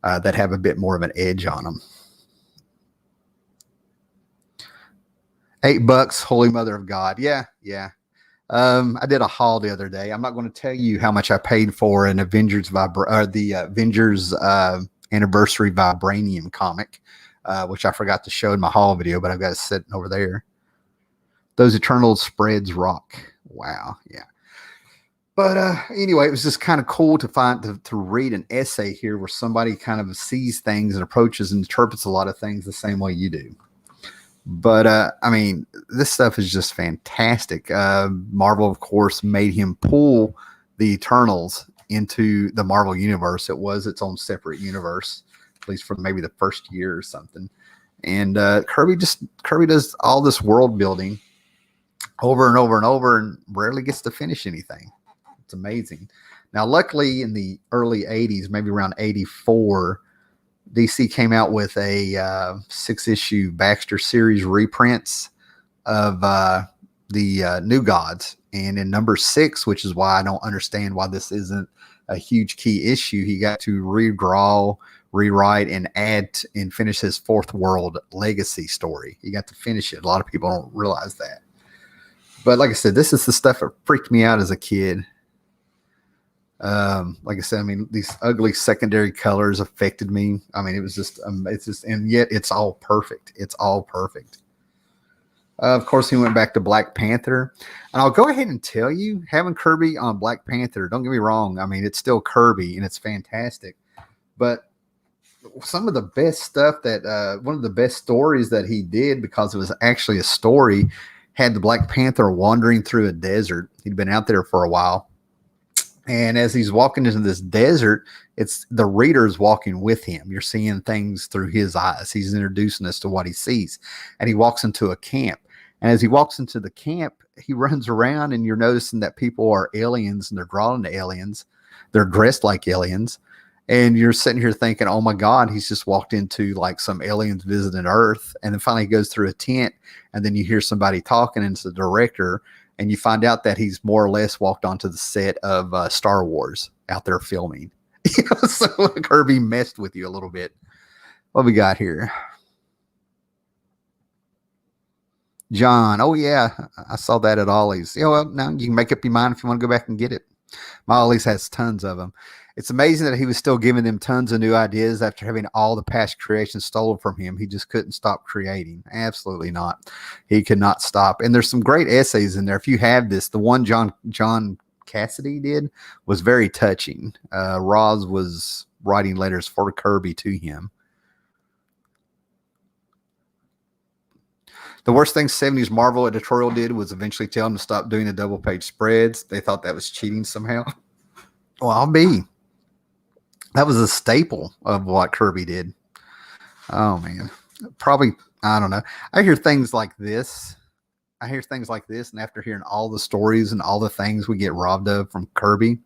that have a bit more of an edge on them. $8, Holy Mother of God. Yeah. I did a haul the other day. I'm not going to tell you how much I paid for an Avengers anniversary Vibranium comic, which I forgot to show in my haul video, but I've got it sitting over there. Those Eternal spreads rock. Wow. Yeah. But anyway, it was just kind of cool to read an essay here where somebody kind of sees things and approaches and interprets a lot of things the same way you do. But I mean, this stuff is just fantastic. Marvel, of course, made him pull the Eternals into the Marvel universe. It was its own separate universe, at least for maybe the first year or something. And Kirby does all this world building over and over and over and rarely gets to finish anything. It's amazing. Now, luckily, in the early 80s, maybe around 84, DC came out with a 6-issue Baxter series reprints of the New Gods. And in number 6, which is why I don't understand why this isn't a huge key issue, he got to redraw, rewrite, and add and finish his Fourth World legacy story. He got to finish it. A lot of people don't realize that. But like I said, this is the stuff that freaked me out as a kid. Like I said, I mean, these ugly secondary colors affected me. I mean, it's just, and yet it's all perfect. It's all perfect. Of course, he went back to Black Panther, and I'll go ahead and tell you, having Kirby on Black Panther, don't get me wrong. I mean, it's still Kirby and it's fantastic, but some of the best stuff one of the best stories that he did, because it was actually a story, had the Black Panther wandering through a desert. He'd been out there for a while. And as he's walking into this desert, it's the reader's walking with him. You're seeing things through his eyes. He's introducing us to what he sees. And he walks into a camp. And as he walks into the camp, he runs around, and you're noticing that people are aliens and they're drawn to aliens. They're dressed like aliens. And you're sitting here thinking, oh my God, he's just walked into like some aliens visiting Earth. And then finally he goes through a tent, and then you hear somebody talking, and it's the director. And you find out that he's more or less walked onto the set of Star Wars out there filming. So Kirby messed with you a little bit. What we got here? John. Oh, yeah. I saw that at Ollie's. Well, now you can make up your mind if you want to go back and get it. My Ollie's has tons of them. It's amazing that he was still giving them tons of new ideas after having all the past creations stolen from him. He just couldn't stop creating. Absolutely not. He could not stop. And there's some great essays in there. If you have this, the one John Cassidy did was very touching. Roz was writing letters for Kirby to him. The worst thing 70s Marvel editorial did was eventually tell him to stop doing the double page spreads. They thought that was cheating somehow. Well, I'll be. That was a staple of what Kirby did. Oh, man. Probably, I don't know. I hear things like this. And after hearing all the stories and all the things we get robbed of from Kirby,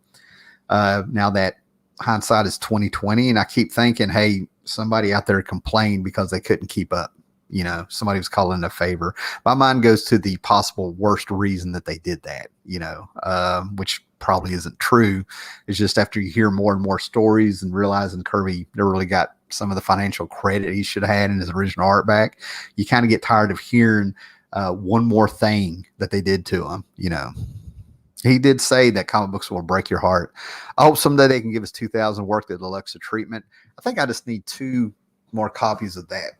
now that hindsight is 2020, and I keep thinking, hey, somebody out there complained because they couldn't keep up. You know, somebody was calling a favor. My mind goes to the possible worst reason that they did that, which probably isn't true. It's just after you hear more and more stories and realizing Kirby never really got some of the financial credit he should have had in his original art back, you kind of get tired of hearing one more thing that they did to him. He did say that comic books will break your heart. I hope someday they can give us 2,000 work the deluxe treatment. I think I just need 2 more copies of that.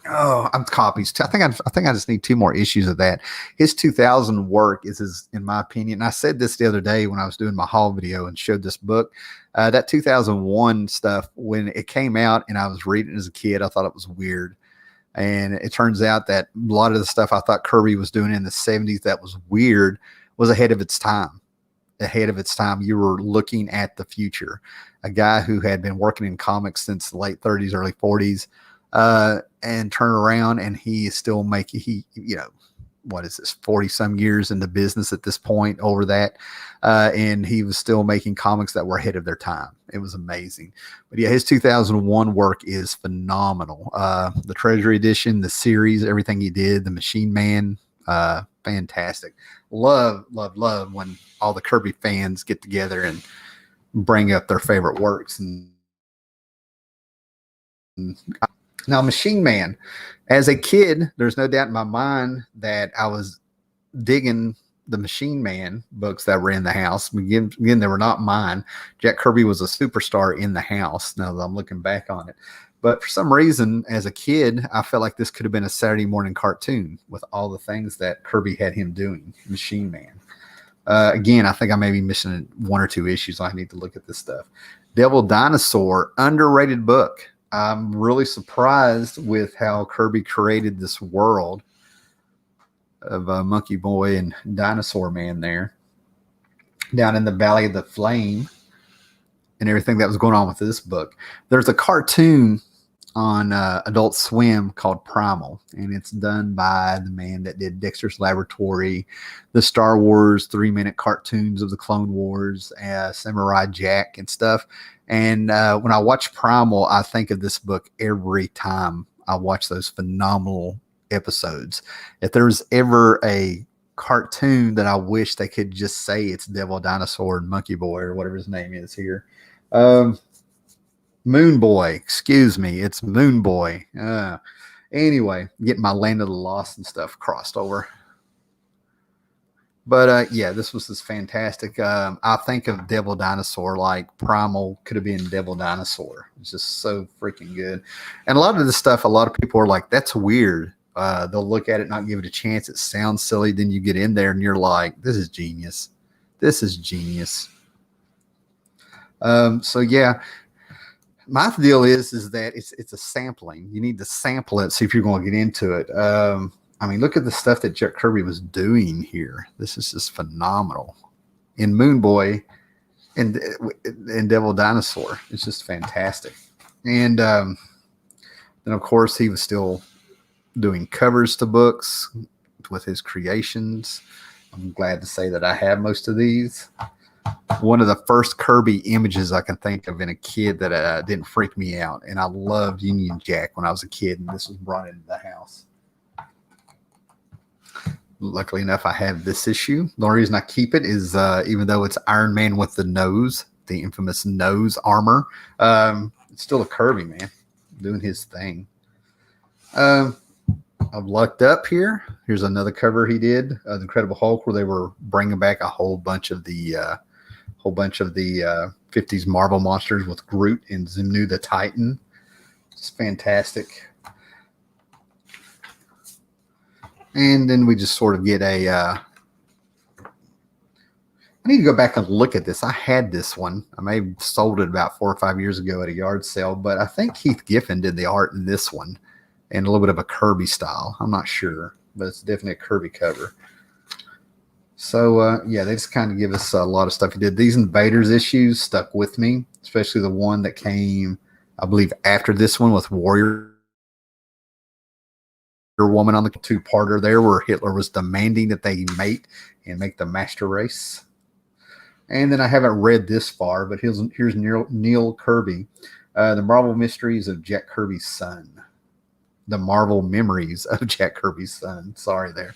Oh, I'm copies. I think I just need 2 more issues of that. His 2000 work is in my opinion. And I said this the other day when I was doing my haul video and showed this book. That 2001 stuff, when it came out and I was reading it as a kid, I thought it was weird. And it turns out that a lot of the stuff I thought Kirby was doing in the 70s that was weird was ahead of its time. You were looking at the future. A guy who had been working in comics since the late 30s, early 40s. And turn around and he is still making, what is this, 40 some years in the business at this point over that. And he was still making comics that were ahead of their time. It was amazing. But yeah, his 2001 work is phenomenal. The Treasury Edition, the series, everything he did, the Machine Man, fantastic. Love when all the Kirby fans get together and bring up their favorite works. Now, Machine Man, as a kid, there's no doubt in my mind that I was digging the Machine Man books that were in the house. Again, they were not mine. Jack Kirby was a superstar in the house, now that I'm looking back on it. But for some reason, as a kid, I felt like this could have been a Saturday morning cartoon with all the things that Kirby had him doing, Machine Man. Again, I think I may be missing 1 or 2 issues. I need to look at this stuff. Devil Dinosaur, underrated book. I'm really surprised with how Kirby created this world of Monkey Boy and Dinosaur Man there down in the Valley of the Flame and everything that was going on with this book. There's a cartoon on Adult Swim called Primal, and it's done by the man that did Dexter's Laboratory, the Star Wars 3-minute cartoons of the Clone Wars, Samurai Jack and stuff. And when I watch Primal, I think of this book every time I watch those phenomenal episodes. If there's ever a cartoon that I wish they could just say it's Devil Dinosaur and Monkey Boy or whatever his name is here. Moon Boy, excuse me, it's Moon Boy. Anyway, getting my Land of the Lost and stuff crossed over. But yeah, this was just fantastic. I think of Devil Dinosaur like Primal could have been Devil Dinosaur. It's just so freaking good. And a lot of this stuff, a lot of people are like, that's weird. They'll look at it, not give it a chance. It sounds silly. Then you get in there and you're like, this is genius. This is genius. So yeah, my deal is that it's a sampling. You need to sample it, see if you're going to get into it. I mean, look at the stuff that Jack Kirby was doing here. This is just phenomenal. In Moon Boy and Devil Dinosaur, it's just fantastic. And then, of course, he was still doing covers to books with his creations. I'm glad to say that I have most of these. One of the first Kirby images I can think of in a kid that didn't freak me out. And I loved Union Jack when I was a kid, and this was brought into the house. Luckily enough, I have this issue. The only reason I keep it is even though it's Iron Man with the nose, the infamous nose armor, it's still a Kirby, man, doing his thing. I've lucked up here. Here's another cover he did, The Incredible Hulk, where they were bringing back a whole bunch of the whole bunch of the 50s Marvel monsters with Groot and Zimnu the Titan. It's fantastic. And then we just sort of get a... I need to go back and look at this. I had this one. I may have sold it about 4 or 5 years ago at a yard sale, but I think Keith Giffen did the art in this one and a little bit of a Kirby style. I'm not sure, but it's definitely a Kirby cover. So, yeah, they just kind of give us a lot of stuff. He did these Invaders issues, stuck with me, especially the one that came, I believe, after this one with Warrior Woman on the two-parter there where Hitler was demanding that they mate and make the master race. And then I haven't read this far, but here's Neil Kirby, The Marvel Mysteries of Jack Kirby's Son. The Marvel Memories of Jack Kirby's Son. Sorry there.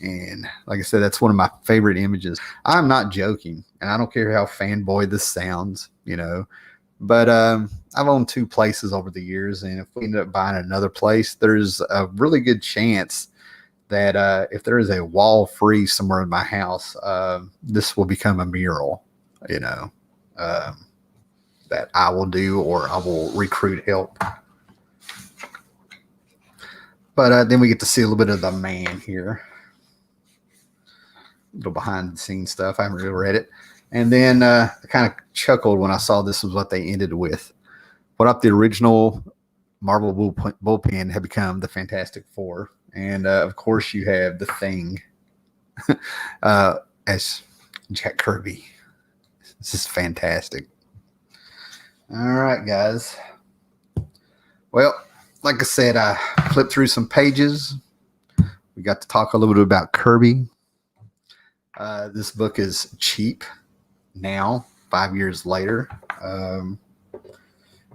And like I said, that's one of my favorite images. I'm not joking, and I don't care how fanboy this sounds, you know. But I've owned 2 places over the years, and if we end up buying another place, there's a really good chance that if there is a wall free somewhere in my house, this will become a mural, you know, that I will do, or I will recruit help. But then we get to see a little bit of the man here. A little behind the scenes stuff. I haven't really read it. And then I kind of chuckled when I saw this was what they ended with. What up the original Marvel bullpen had become the Fantastic Four. And of course you have the Thing as Jack Kirby. This is fantastic. All right, guys. Well, like I said, I flipped through some pages. We got to talk a little bit about Kirby. This book is cheap now, 5 years later.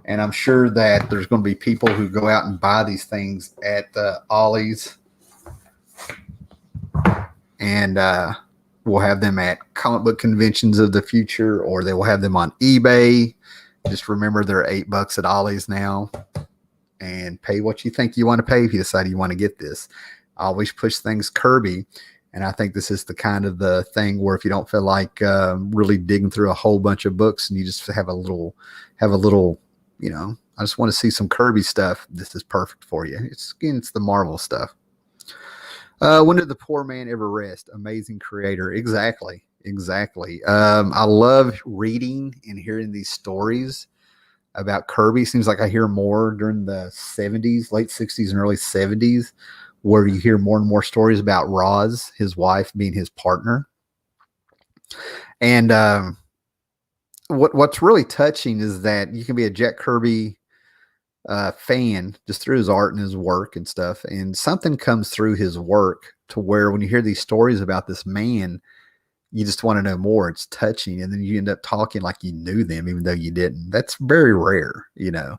And I'm sure that there's going to be people who go out and buy these things at Ollie's. And we'll have them at comic book conventions of the future, or they will have them on eBay. Just remember they're $8 at Ollie's now. And pay what you think you want to pay if you decide you want to get this. I always push things Kirby. And I think this is the kind of the thing where if you don't feel like really digging through a whole bunch of books and you just have a little, you know, I just want to see some Kirby stuff, this is perfect for you. It's the Marvel stuff. When did the poor man ever rest? Amazing creator. Exactly. I love reading and hearing these stories about Kirby. Seems like I hear more during the 70s, late 60s and early 70s, where you hear more and more stories about Roz, his wife, being his partner. And what's really touching is that you can be a Jack Kirby fan just through his art and his work and stuff, and something comes through his work to where when you hear these stories about this man, you just want to know more. It's touching, and then you end up talking like you knew them even though you didn't. That's very rare, you know.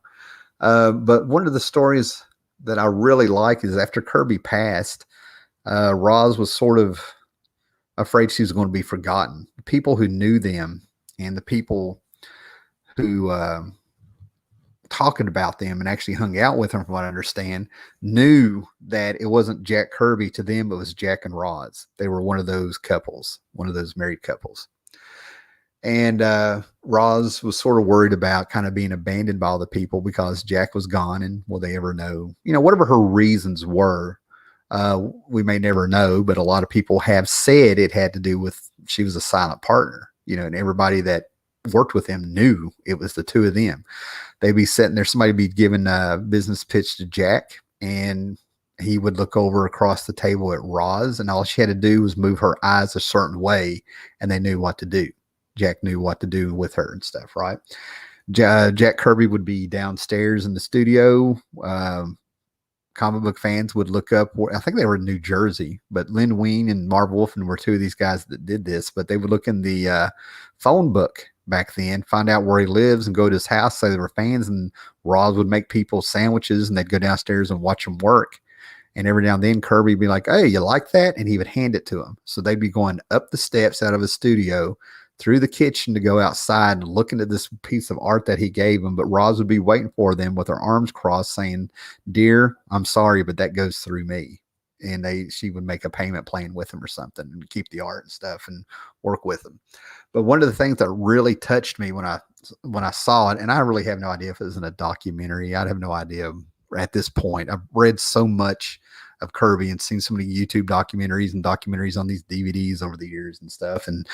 But one of the stories that I really like is after Kirby passed, Roz was sort of afraid she was going to be forgotten. The people who knew them and the people who talking about them and actually hung out with them, from what I understand, knew that it wasn't Jack Kirby to them, it was Jack and Roz. They were one of those couples, one of those married couples. And Roz was sort of worried about kind of being abandoned by all the people because Jack was gone, and will they ever know? You know, whatever her reasons were, we may never know, but a lot of people have said it had to do with she was a silent partner, you know, and everybody that worked with him knew it was the two of them. They'd be sitting there, somebody be giving a business pitch to Jack, and he would look over across the table at Roz, and all she had to do was move her eyes a certain way, and they knew what to do. Jack knew what to do with her and stuff, right? Jack Kirby would be downstairs in the studio. Comic book fans would look up, I think they were in New Jersey, but Lynn Wein and Marv Wolfman were two of these guys that did this, but they would look in the phone book back then, find out where he lives and go to his house, say they were fans, and Roz would make people sandwiches and they'd go downstairs and watch them work. And every now and then Kirby would be like, hey, you like that? And he would hand it to them. So they'd be going up the steps out of his studio through the kitchen to go outside and looking at this piece of art that he gave them. But Roz would be waiting for them with her arms crossed saying, dear, I'm sorry, but that goes through me. and she would make a payment plan with him or something and keep the art and stuff and work with him. But one of the things that really touched me when I saw it, and I really have no idea if it was in a documentary. I have no idea at this point. I've read so much of Kirby and seen so many YouTube documentaries and documentaries on these DVDs over the years and stuff. And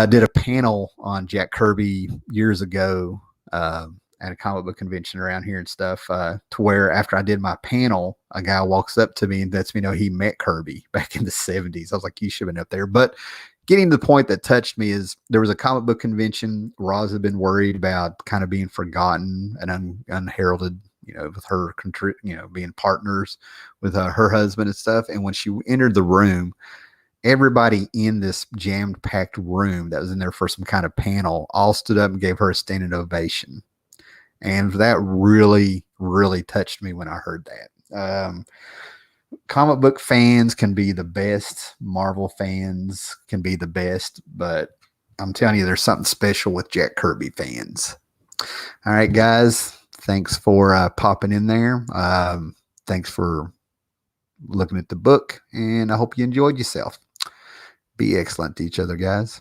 did a panel on Jack Kirby years ago at a comic book convention around here and stuff, to where after I did my panel, a guy walks up to me and lets me know he met Kirby back in the 70s. I was like, you should have been up there. But getting to the point that touched me is there was a comic book convention. Roz had been worried about kind of being forgotten and unheralded, with her, being partners with her husband and stuff. And when she entered the room, everybody in this jammed packed room that was in there for some kind of panel all stood up and gave her a standing ovation. And that really, really touched me when I heard that. Comic book fans can be the best. Marvel fans can be the best, but I'm telling you, there's something special with Jack Kirby fans. All right, guys. Thanks for popping in there. Thanks for looking at the book, and I hope you enjoyed yourself. Be excellent to each other, guys.